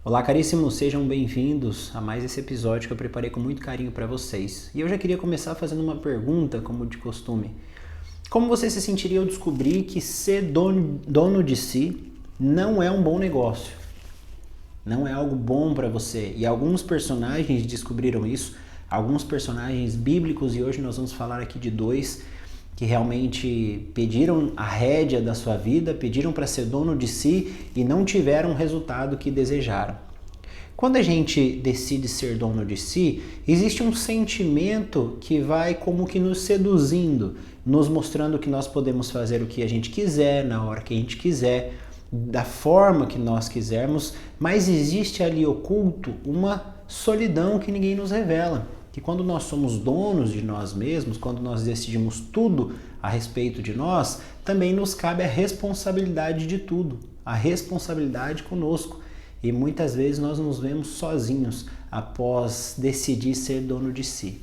Olá, caríssimos, sejam bem-vindos a mais esse episódio que eu preparei com muito carinho para vocês. E eu já queria começar fazendo uma pergunta, como de costume. Como você se sentiria ao descobrir que ser dono de si não é um bom negócio? Não é algo bom para você. E alguns personagens descobriram isso, alguns personagens bíblicos, e hoje nós vamos falar aqui de dois que realmente pediram a rédea da sua vida, pediram para ser dono de si e não tiveram o resultado que desejaram. Quando a gente decide ser dono de si, existe um sentimento que vai como que nos seduzindo, nos mostrando que nós podemos fazer o que a gente quiser, na hora que a gente quiser, da forma que nós quisermos, mas existe ali oculto uma solidão que ninguém nos revela. Que quando nós somos donos de nós mesmos, quando nós decidimos tudo a respeito de nós, também nos cabe a responsabilidade de tudo, a responsabilidade conosco. E muitas vezes nós nos vemos sozinhos após decidir ser dono de si.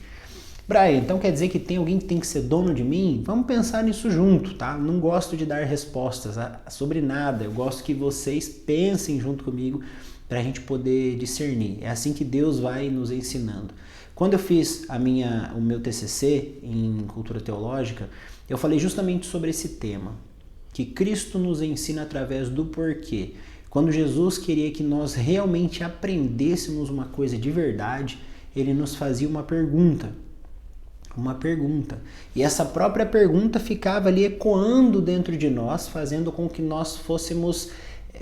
Brian, então quer dizer que tem alguém que tem que ser dono de mim? Vamos pensar nisso junto, tá? Não gosto de dar respostas sobre nada, eu gosto que vocês pensem junto comigo para a gente poder discernir. É assim que Deus vai nos ensinando. Quando eu fiz o meu TCC em Cultura Teológica, eu falei justamente sobre esse tema, que Cristo nos ensina através do porquê. Quando Jesus queria que nós realmente aprendêssemos uma coisa de verdade, ele nos fazia uma pergunta. E essa própria pergunta ficava ali ecoando dentro de nós, fazendo com que nós fôssemos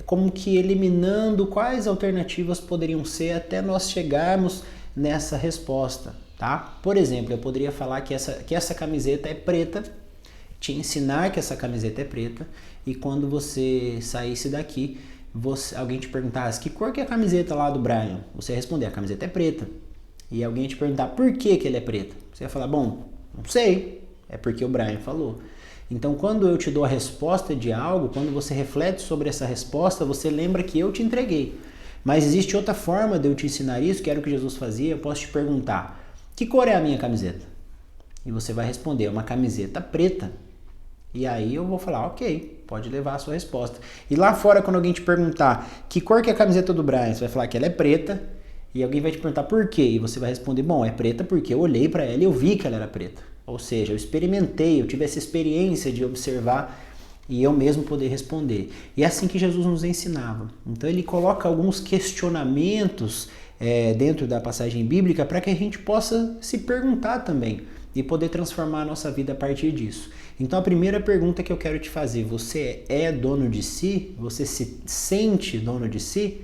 como que eliminando quais alternativas poderiam ser até nós chegarmos nessa resposta, tá? Por exemplo, eu poderia falar que essa camiseta é preta, te ensinar que essa camiseta é preta, e quando você saísse daqui, alguém te perguntasse que cor que é a camiseta lá do Brian, você responder, a camiseta é preta. E alguém te perguntar por que ele é preto, você ia falar, bom, não sei, é porque o Brian falou. Então, quando eu te dou a resposta de algo, quando você reflete sobre essa resposta, você lembra que eu te entreguei. Mas existe outra forma de eu te ensinar isso, que era o que Jesus fazia. Eu posso te perguntar, que cor é a minha camiseta? E você vai responder, é uma camiseta preta. E aí eu vou falar, ok, pode levar a sua resposta. E lá fora, quando alguém te perguntar, que cor que é a camiseta do Brian? Você vai falar que ela é preta. E alguém vai te perguntar por quê? E você vai responder, bom, é preta porque eu olhei para ela e eu vi que ela era preta. Ou seja, eu experimentei, eu tive essa experiência de observar e eu mesmo poder responder. E é assim que Jesus nos ensinava. Então ele coloca alguns questionamentos dentro da passagem bíblica para que a gente possa se perguntar também e poder transformar a nossa vida a partir disso. Então a primeira pergunta que eu quero te fazer, você é dono de si? Você se sente dono de si?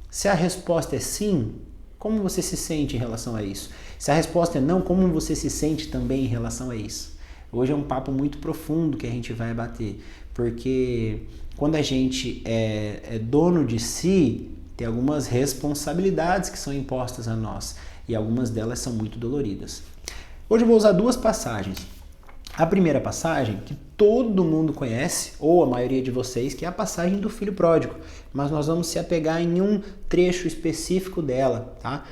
Se a resposta é sim, como você se sente em relação a isso? Se a resposta é não, como você se sente também em relação a isso? Hoje é um papo muito profundo que a gente vai bater, porque quando a gente é dono de si, tem algumas responsabilidades que são impostas a nós, e algumas delas são muito doloridas. Hoje eu vou usar duas passagens. A primeira passagem, que todo mundo conhece, ou a maioria de vocês, que é a passagem do filho pródigo. Mas nós vamos se apegar em um trecho específico dela, tá?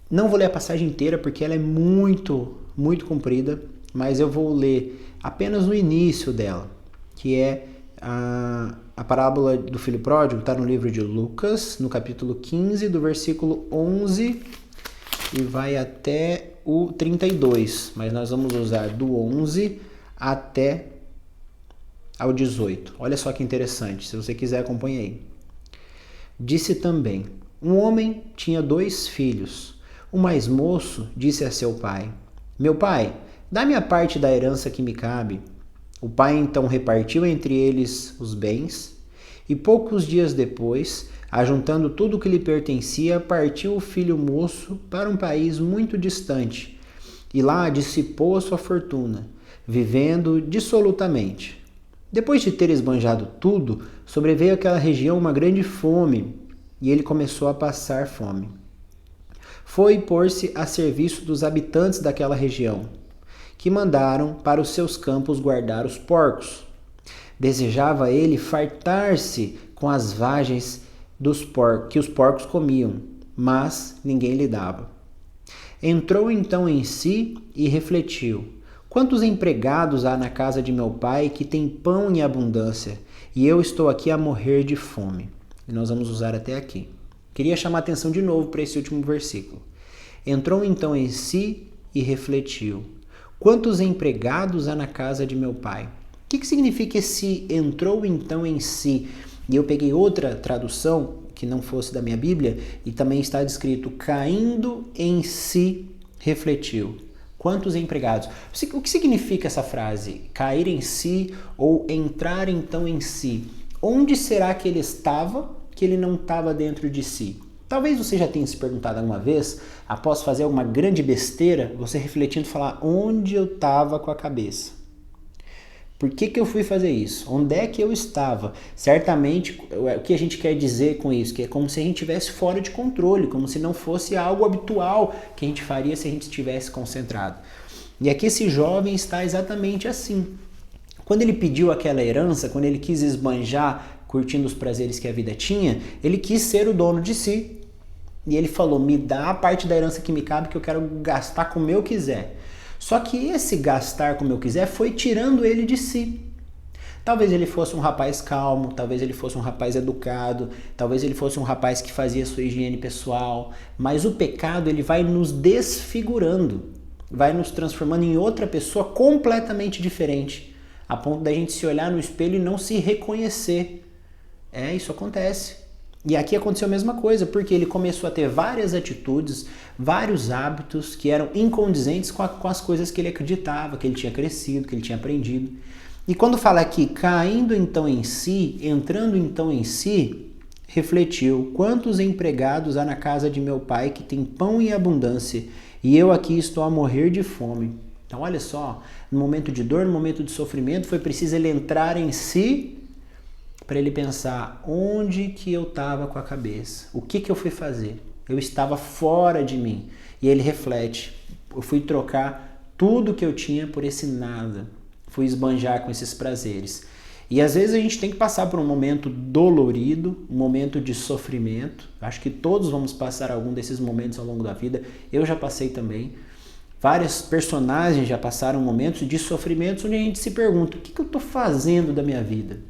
Não vou ler a passagem inteira porque ela é muito, muito comprida, mas eu vou ler apenas o início dela, que é a parábola do filho pródigo, está no livro de Lucas, no capítulo 15, do versículo 11 e vai até o 32, mas nós vamos usar do 11 até ao 18. Olha só que interessante, se você quiser acompanhe aí. Disse também, um homem tinha 2 filhos. O mais moço disse a seu pai, meu pai, dá-me a parte da herança que me cabe. O pai então repartiu entre eles os bens, e poucos dias depois, ajuntando tudo o que lhe pertencia, partiu o filho moço para um país muito distante, e lá dissipou a sua fortuna, vivendo dissolutamente. Depois de ter esbanjado tudo, sobreveio àquela região uma grande fome, e ele começou a passar fome. Foi pôr-se a serviço dos habitantes daquela região, que mandaram para os seus campos guardar os porcos. Desejava ele fartar-se com as vagens que os porcos comiam, mas ninguém lhe dava. Entrou então em si e refletiu: quantos empregados há na casa de meu pai que tem pão em abundância, e eu estou aqui a morrer de fome. e nós vamos usar até aqui. Queria chamar a atenção de novo para esse último versículo. Entrou então em si e refletiu. Quantos empregados há na casa de meu pai? O que significa esse entrou então em si? E eu peguei outra tradução que não fosse da minha Bíblia e também está descrito caindo em si refletiu. Quantos empregados? O que significa essa frase? Cair em si ou entrar então em si? Onde será que ele estava que ele não estava dentro de si? Talvez você já tenha se perguntado alguma vez, após fazer alguma grande besteira, você refletindo e falar onde eu estava com a cabeça. Por que eu fui fazer isso? Onde é que eu estava? Certamente, o que a gente quer dizer com isso? Que é como se a gente estivesse fora de controle, como se não fosse algo habitual que a gente faria se a gente estivesse concentrado. E aqui esse jovem está exatamente assim. Quando ele pediu aquela herança, quando ele quis esbanjar, curtindo os prazeres que a vida tinha, ele quis ser o dono de si. E ele falou, me dá a parte da herança que me cabe que eu quero gastar como eu quiser. Só que esse gastar como eu quiser foi tirando ele de si. Talvez ele fosse um rapaz calmo, talvez ele fosse um rapaz educado, talvez ele fosse um rapaz que fazia sua higiene pessoal, mas o pecado ele vai nos desfigurando, vai nos transformando em outra pessoa completamente diferente, a ponto da gente se olhar no espelho e não se reconhecer. Isso acontece. E aqui aconteceu a mesma coisa, porque ele começou a ter várias atitudes, vários hábitos que eram incondizentes com as coisas que ele acreditava, que ele tinha crescido, que ele tinha aprendido. E quando fala aqui, caindo então em si, entrando então em si, refletiu, quantos empregados há na casa de meu pai que tem pão em abundância, e eu aqui estou a morrer de fome. Então olha só, no momento de dor, no momento de sofrimento, foi preciso ele entrar em si, para ele pensar onde que eu estava com a cabeça, o que eu fui fazer, eu estava fora de mim. E ele reflete, eu fui trocar tudo que eu tinha por esse nada, fui esbanjar com esses prazeres. E às vezes a gente tem que passar por um momento dolorido, um momento de sofrimento, acho que todos vamos passar algum desses momentos ao longo da vida, eu já passei também. Vários personagens já passaram momentos de sofrimentos onde a gente se pergunta, o que eu estou fazendo da minha vida?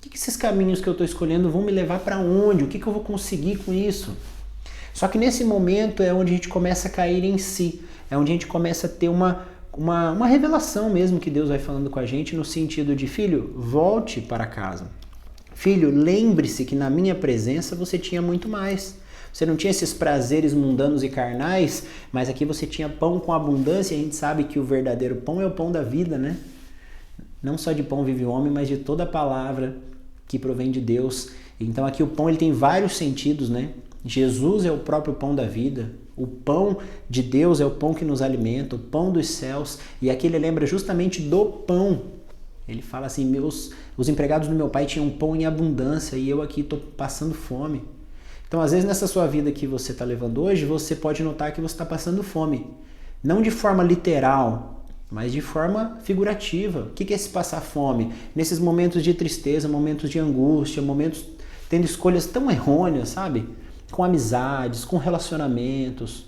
O que esses caminhos que eu estou escolhendo vão me levar para onde? O que eu vou conseguir com isso? Só que nesse momento é onde a gente começa a cair em si. É onde a gente começa a ter uma revelação mesmo que Deus vai falando com a gente no sentido de, filho, volte para casa. Filho, lembre-se que na minha presença você tinha muito mais. Você não tinha esses prazeres mundanos e carnais, mas aqui você tinha pão com abundância e a gente sabe que o verdadeiro pão é o pão da vida, né? Não só de pão vive o homem, mas de toda a palavra que provém de Deus. Então aqui o pão ele tem vários sentidos, né? Jesus é o próprio pão da vida. O pão de Deus é o pão que nos alimenta, o pão dos céus. E aqui ele lembra justamente do pão. Ele fala assim, os empregados do meu pai tinham pão em abundância e eu aqui estou passando fome. Então às vezes nessa sua vida que você está levando hoje, você pode notar que você está passando fome. Não de forma literal, mas de forma figurativa. O que é se passar fome? Nesses momentos de tristeza, momentos de angústia, momentos tendo escolhas tão errôneas, sabe? Com amizades, com relacionamentos.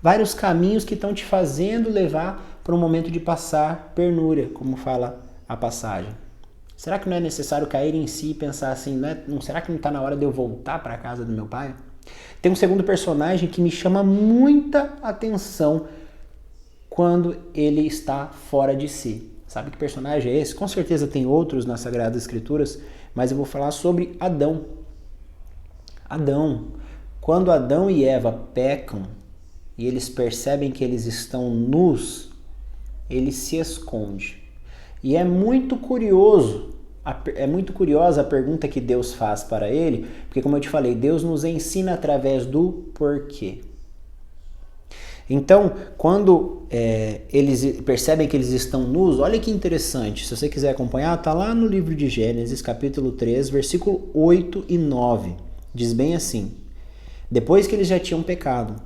Vários caminhos que estão te fazendo levar para um momento de passar penúria, como fala a passagem. Será que não é necessário cair em si e pensar assim, será que não está na hora de eu voltar para a casa do meu pai? Tem um segundo personagem que me chama muita atenção quando ele está fora de si. Sabe que personagem é esse? Com certeza tem outros nas Sagradas Escrituras, mas eu vou falar sobre Adão. Adão. Quando Adão e Eva pecam e eles percebem que eles estão nus, ele se esconde. E é muito curiosa a pergunta que Deus faz para ele, porque como eu te falei, Deus nos ensina através do porquê. Então, quando eles percebem que eles estão nus, olha que interessante, se você quiser acompanhar, está lá no livro de Gênesis, capítulo 3, versículo 8 e 9. Diz bem assim, depois que eles já tinham pecado,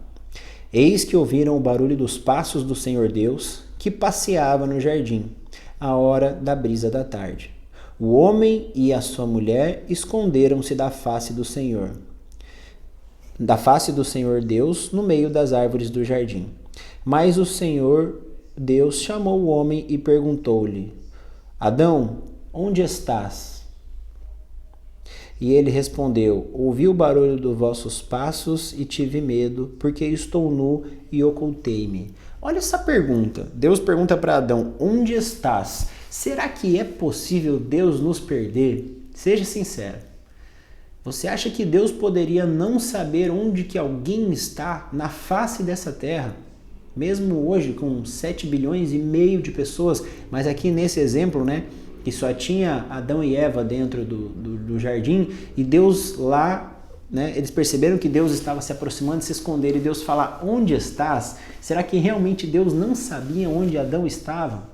eis que ouviram o barulho dos passos do Senhor Deus, que passeava no jardim, à hora da brisa da tarde. O homem e a sua mulher esconderam-se da face do Senhor Deus no meio das árvores do jardim. Mas o Senhor Deus chamou o homem e perguntou-lhe, Adão, onde estás? E ele respondeu: ouvi o barulho dos vossos passos e tive medo, porque estou nu e ocultei-me. Olha essa pergunta. Deus pergunta para Adão: onde estás? Será que é possível Deus nos perder? Seja sincero. Você acha que Deus poderia não saber onde que alguém está na face dessa terra? Mesmo hoje com 7 bilhões e meio de pessoas, mas aqui nesse exemplo, né, que só tinha Adão e Eva dentro do jardim, e Deus lá, né, eles perceberam que Deus estava se aproximando de se esconder, e Deus fala: onde estás? Será que realmente Deus não sabia onde Adão estava?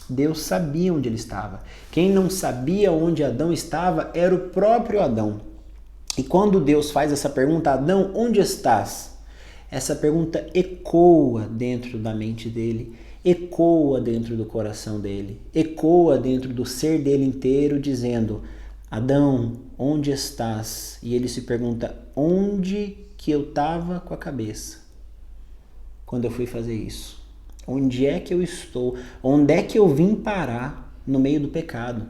Deus sabia onde ele estava. Quem não sabia onde Adão estava era o próprio Adão. E quando Deus faz essa pergunta: Adão, onde estás? Essa pergunta ecoa dentro da mente dele, ecoa dentro do coração dele, ecoa dentro do ser dele inteiro, dizendo: Adão, onde estás? E ele se pergunta: onde que eu estava com a cabeça quando eu fui fazer isso? Onde é que eu estou? Onde é que eu vim parar no meio do pecado?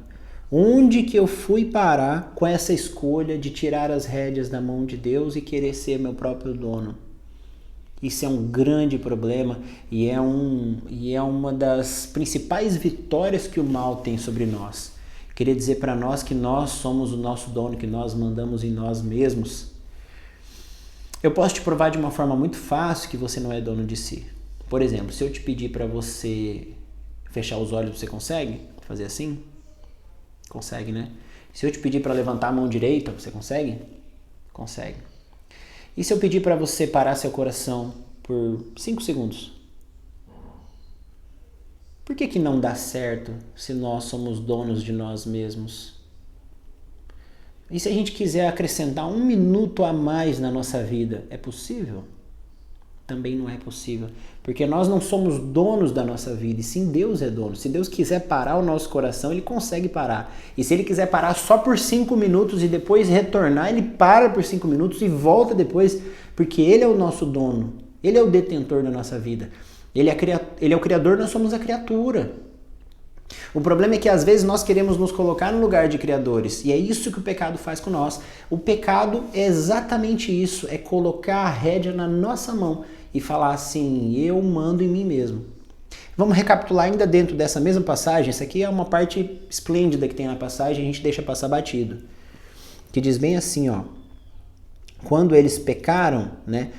Onde que eu fui parar com essa escolha de tirar as rédeas da mão de Deus e querer ser meu próprio dono? Isso é um grande problema e é uma das principais vitórias que o mal tem sobre nós. Queria dizer para nós que nós somos o nosso dono, que nós mandamos em nós mesmos. Eu posso te provar de uma forma muito fácil que você não é dono de si. Por exemplo, se eu te pedir para você fechar os olhos, você consegue fazer assim? Consegue, né? Se eu te pedir para levantar a mão direita, você consegue? Consegue. E se eu pedir para você parar seu coração por 5 segundos? Por que não dá certo se nós somos donos de nós mesmos? E se a gente quiser acrescentar 1 minuto a mais na nossa vida, é possível? Também não é possível, porque nós não somos donos da nossa vida, e sim Deus é dono. Se Deus quiser parar o nosso coração, Ele consegue parar. E se Ele quiser parar só por 5 minutos e depois retornar, Ele para por 5 minutos e volta depois, porque Ele é o nosso dono, Ele é o detentor da nossa vida. Ele é o Criador, nós somos a criatura. O problema é que às vezes nós queremos nos colocar no lugar de criadores, e é isso que o pecado faz com nós. O pecado é exatamente isso, é colocar a rédea na nossa mão e falar assim: eu mando em mim mesmo. Vamos recapitular ainda dentro dessa mesma passagem. Essa aqui é uma parte esplêndida que tem na passagem, a gente deixa passar batido. Que diz bem assim, ó: quando eles pecaram, né,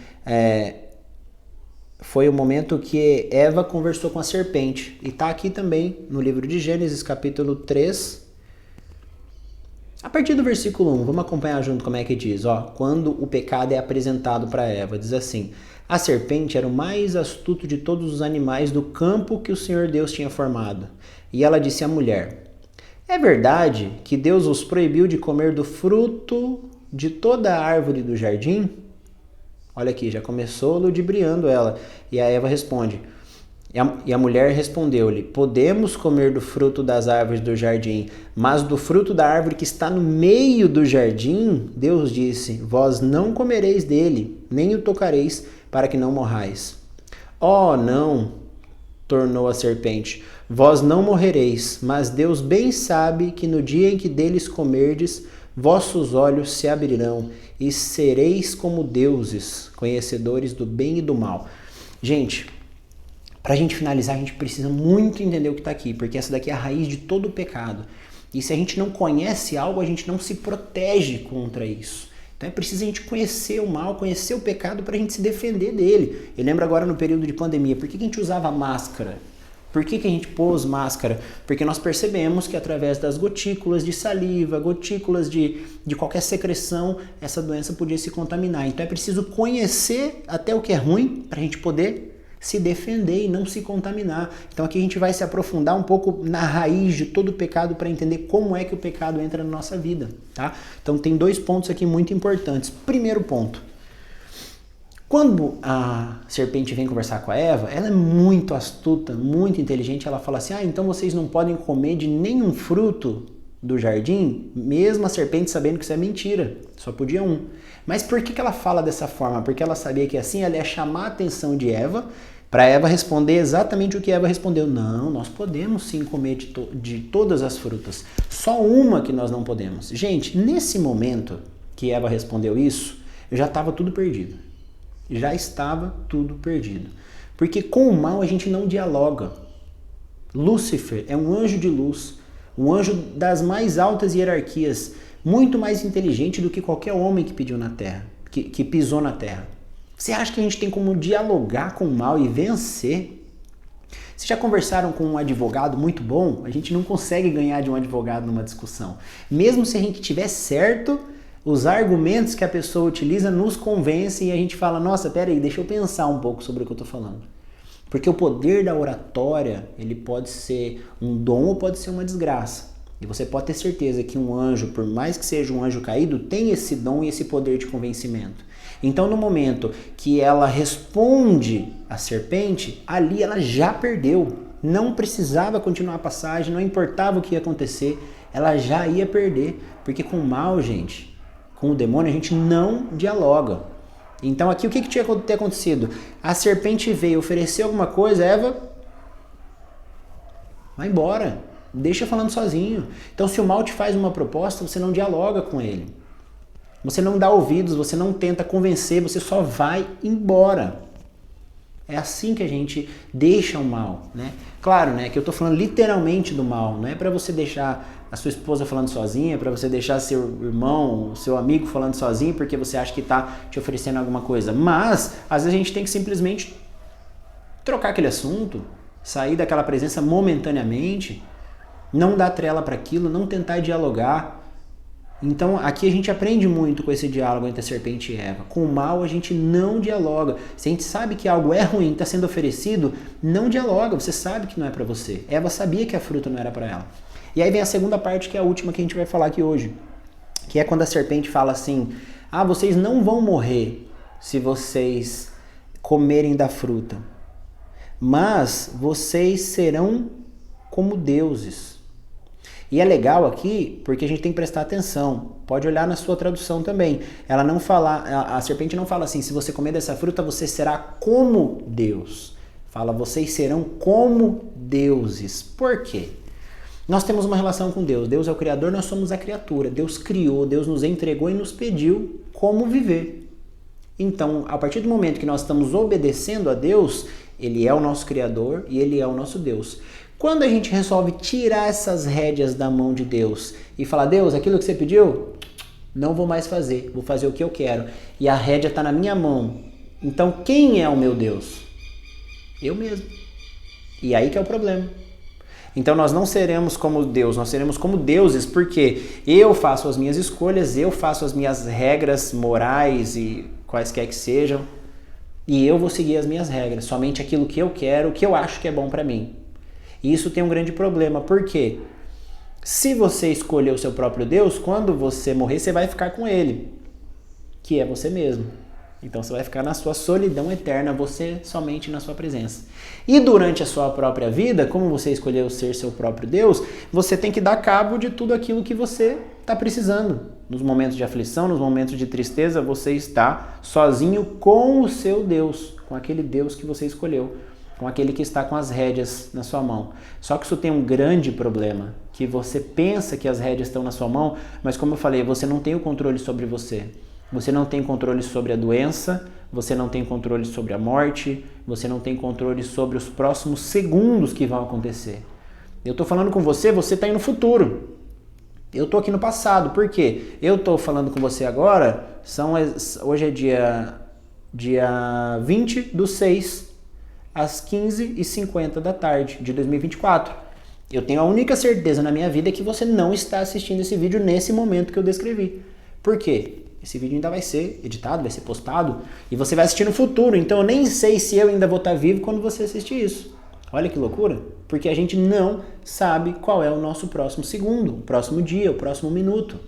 foi o momento que Eva conversou com a serpente. E está aqui também no livro de Gênesis, capítulo 3, a partir do versículo 1. Vamos acompanhar junto como é que diz. Ó, quando o pecado é apresentado para Eva, diz assim: a serpente era o mais astuto de todos os animais do campo que o Senhor Deus tinha formado. E ela disse à mulher: é verdade que Deus os proibiu de comer do fruto de toda a árvore do jardim? Olha aqui, já começou ludibriando ela. E a Eva responde. E a mulher respondeu-lhe: podemos comer do fruto das árvores do jardim, mas do fruto da árvore que está no meio do jardim, Deus disse: vós não comereis dele, nem o tocareis, para que não morrais. Oh, não, tornou a serpente, vós não morrereis, mas Deus bem sabe que no dia em que deles comerdes, vossos olhos se abrirão e sereis como deuses, conhecedores do bem e do mal. Gente, para a gente finalizar, a gente precisa muito entender o que está aqui, porque essa daqui é a raiz de todo o pecado. E se a gente não conhece algo, a gente não se protege contra isso. Então é preciso a gente conhecer o mal, conhecer o pecado para a gente se defender dele. Eu lembro agora no período de pandemia, por que a gente usava máscara? Por que a gente pôs máscara? Porque nós percebemos que através das gotículas de saliva, gotículas de qualquer secreção, essa doença podia se contaminar. Então é preciso conhecer até o que é ruim para a gente poder se defender e não se contaminar. Então aqui a gente vai se aprofundar um pouco na raiz de todo o pecado para entender como é que o pecado entra na nossa vida, tá? Então tem 2 pontos aqui muito importantes. Primeiro ponto: quando a serpente vem conversar com a Eva, ela é muito astuta, muito inteligente. Ela fala assim: então vocês não podem comer de nenhum fruto do jardim? Mesmo a serpente sabendo que isso é mentira, só podia um. Mas por que ela fala dessa forma? Porque ela sabia que assim ela ia chamar a atenção de Eva, Para Eva responder exatamente o que Eva respondeu. Não, nós podemos sim comer de todas as frutas. Só uma que nós não podemos. Gente, nesse momento que Eva respondeu isso, já estava tudo perdido. Já estava tudo perdido. Porque com o mal a gente não dialoga. Lúcifer é um anjo de luz, um anjo das mais altas hierarquias, muito mais inteligente do que qualquer homem que pediu na terra, que pisou na terra. Você acha que a gente tem como dialogar com o mal e vencer? Vocês já conversaram com um advogado muito bom? A gente não consegue ganhar de um advogado numa discussão. Mesmo se a gente tiver certo, os argumentos que a pessoa utiliza nos convencem e a gente fala, nossa, peraí, deixa eu pensar um pouco sobre o que eu estou falando. Porque o poder da oratória, ele pode ser um dom ou pode ser uma desgraça. E você pode ter certeza que um anjo, por mais que seja um anjo caído, tem esse dom e esse poder de convencimento. Então, no momento que ela responde à serpente, ali ela já perdeu. Não precisava continuar a passagem, não importava o que ia acontecer, ela já ia perder. Porque com o mal, gente, com o demônio, a gente não dialoga. Então, aqui o que tinha que ter acontecido? A serpente veio oferecer alguma coisa, Eva, vai embora, deixa falando sozinho. Então, se o mal te faz uma proposta, você não dialoga com ele. Você não dá ouvidos, você não tenta convencer, você só vai embora. É assim que a gente deixa o mal, né? Claro, né, que eu tô falando literalmente do mal, não é para você deixar a sua esposa falando sozinha, para você deixar seu irmão, seu amigo falando sozinho porque você acha que tá te oferecendo alguma coisa. Mas, às vezes a gente tem que simplesmente trocar aquele assunto, sair daquela presença momentaneamente, não dar trela para aquilo, não tentar dialogar. Então, aqui a gente aprende muito com esse diálogo entre a serpente e Eva. Com o mal, a gente não dialoga. Se a gente sabe que algo é ruim, está sendo oferecido, não dialoga. Você sabe que não é para você. Eva sabia que a fruta não era para ela. E aí vem a segunda parte, que é a última que a gente vai falar aqui hoje. Que é quando a serpente fala assim, vocês não vão morrer se vocês comerem da fruta. Mas vocês serão como deuses. E é legal aqui porque a gente tem que prestar atenção. Pode olhar na sua tradução também. Ela não fala, a serpente não fala assim, se você comer dessa fruta, você será como Deus. Fala, vocês serão como deuses. Por quê? Nós temos uma relação com Deus. Deus é o Criador, nós somos a criatura. Deus criou, Deus nos entregou e nos pediu como viver. Então, a partir do momento que nós estamos obedecendo a Deus, Ele é o nosso Criador e Ele é o nosso Deus. Quando a gente resolve tirar essas rédeas da mão de Deus e falar, Deus, aquilo que você pediu, não vou mais fazer, vou fazer o que eu quero. E a rédea está na minha mão. Então, quem é o meu Deus? Eu mesmo. E aí que é o problema. Então, nós não seremos como Deus, nós seremos como deuses, porque eu faço as minhas escolhas, eu faço as minhas regras morais e quaisquer que sejam, e eu vou seguir as minhas regras, somente aquilo que eu quero, o que eu acho que é bom para mim. E isso tem um grande problema, porque se você escolher o seu próprio Deus, quando você morrer, você vai ficar com ele, que é você mesmo. Então você vai ficar na sua solidão eterna, você somente na sua presença. E durante a sua própria vida, como você escolheu ser seu próprio Deus, você tem que dar cabo de tudo aquilo que você está precisando. Nos momentos de aflição, nos momentos de tristeza, você está sozinho com o seu Deus, com aquele Deus que você escolheu, com aquele que está com as rédeas na sua mão. Só que isso tem um grande problema, que você pensa que as rédeas estão na sua mão, mas como eu falei, você não tem o controle sobre você. Você não tem controle sobre a doença, você não tem controle sobre a morte, você não tem controle sobre os próximos segundos que vão acontecer. Eu estou falando com você, você está aí no futuro. Eu estou aqui no passado. Por quê? Eu estou falando com você agora, hoje é dia 20/6, às 15h50 da tarde de 2024. Eu tenho a única certeza na minha vida que você não está assistindo esse vídeo nesse momento que eu descrevi. Por quê? Esse vídeo ainda vai ser editado, vai ser postado e você vai assistir no futuro. Então eu nem sei se eu ainda vou estar vivo quando você assistir isso. Olha que loucura. Porque a gente não sabe qual é o nosso próximo segundo, o próximo dia, o próximo minuto.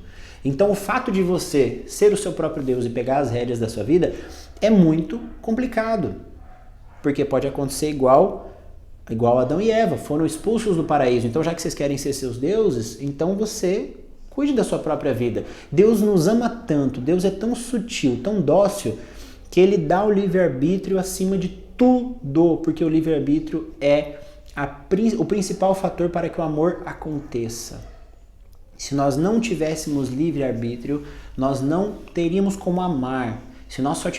Então o fato de você ser o seu próprio Deus e pegar as rédeas da sua vida é muito complicado. Porque pode acontecer igual Adão e Eva, foram expulsos do paraíso. Então já que vocês querem ser seus deuses, então você cuide da sua própria vida. Deus nos ama tanto, Deus é tão sutil, tão dócil, que Ele dá o livre-arbítrio acima de tudo, porque o livre-arbítrio é o principal fator para que o amor aconteça. Se nós não tivéssemos livre-arbítrio, nós não teríamos como amar. Se nós só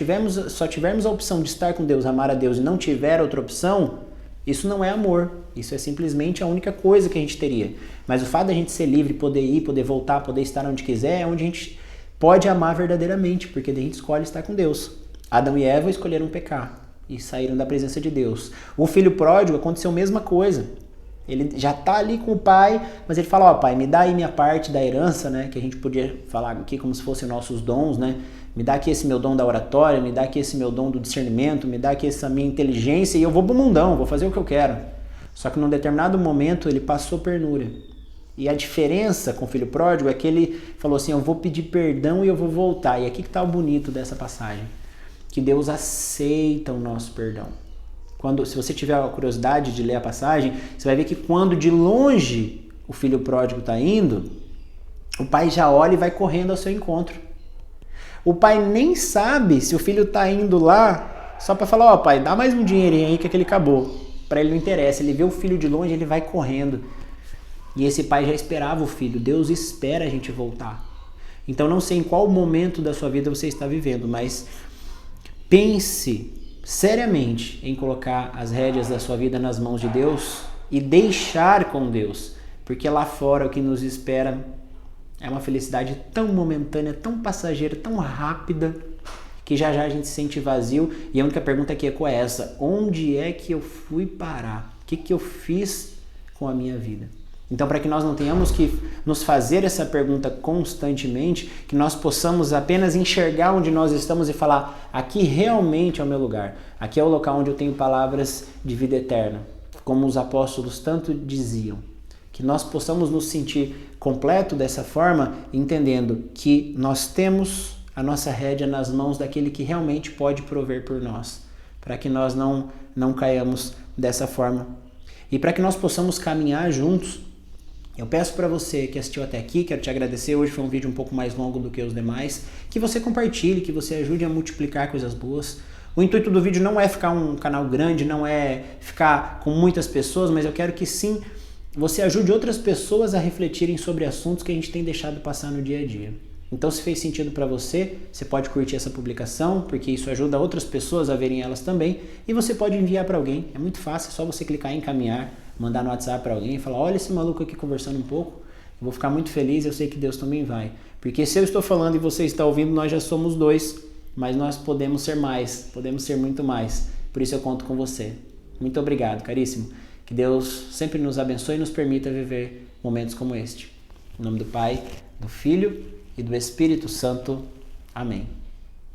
tivermos a opção de estar com Deus, amar a Deus e não tiver outra opção, isso não é amor. Isso é simplesmente a única coisa que a gente teria. Mas o fato de a gente ser livre, poder ir, poder voltar, poder estar onde quiser, é onde a gente pode amar verdadeiramente, porque daí a gente escolhe estar com Deus. Adão e Eva escolheram pecar e saíram da presença de Deus. O filho pródigo aconteceu a mesma coisa. Ele já está ali com o pai, mas ele fala, ó, pai, me dá aí minha parte da herança, né? Que a gente podia falar aqui como se fossem nossos dons, né? Me dá aqui esse meu dom da oratória, me dá aqui esse meu dom do discernimento, me dá aqui essa minha inteligência e eu vou pro mundão, vou fazer o que eu quero. Só que num determinado momento ele passou penúria. E a diferença com o filho pródigo é que ele falou assim, eu vou pedir perdão e eu vou voltar. E aqui que está o bonito dessa passagem. Que Deus aceita o nosso perdão. Se você tiver a curiosidade de ler a passagem, você vai ver que quando de longe o filho pródigo está indo, o pai já olha e vai correndo ao seu encontro. O pai nem sabe se o filho está indo lá só para falar, ó, pai, dá mais um dinheirinho aí que aquele acabou. Para ele não interessa, ele vê o filho de longe, ele vai correndo. E esse pai já esperava o filho, Deus espera a gente voltar. Então não sei em qual momento da sua vida você está vivendo, mas pense seriamente em colocar as rédeas da sua vida nas mãos de Deus e deixar com Deus, porque lá fora o que nos espera é uma felicidade tão momentânea, tão passageira, tão rápida, que já a gente se sente vazio. E a única pergunta que ecoa é essa: onde é que eu fui parar? O que eu fiz com a minha vida? Então, para que nós não tenhamos que nos fazer essa pergunta constantemente, que nós possamos apenas enxergar onde nós estamos e falar, aqui realmente é o meu lugar, aqui é o local onde eu tenho palavras de vida eterna, como os apóstolos tanto diziam. Que nós possamos nos sentir completo dessa forma, entendendo que nós temos a nossa rédea nas mãos daquele que realmente pode prover por nós, para que nós não caiamos dessa forma. E para que nós possamos caminhar juntos, eu peço para você que assistiu até aqui, quero te agradecer, hoje foi um vídeo um pouco mais longo do que os demais, que você compartilhe, que você ajude a multiplicar coisas boas. O intuito do vídeo não é ficar um canal grande, não é ficar com muitas pessoas, mas eu quero que sim, você ajude outras pessoas a refletirem sobre assuntos que a gente tem deixado passar no dia a dia. Então, se fez sentido para você, você pode curtir essa publicação, porque isso ajuda outras pessoas a verem elas também, e você pode enviar para alguém. É muito fácil, é só você clicar em encaminhar, mandar no WhatsApp para alguém e falar, olha esse maluco aqui conversando um pouco, eu vou ficar muito feliz, eu sei que Deus também vai. Porque se eu estou falando e você está ouvindo, nós já somos dois, mas nós podemos ser mais, podemos ser muito mais. Por isso eu conto com você. Muito obrigado, caríssimo. Que Deus sempre nos abençoe e nos permita viver momentos como este. Em nome do Pai, do Filho e do Espírito Santo. Amém.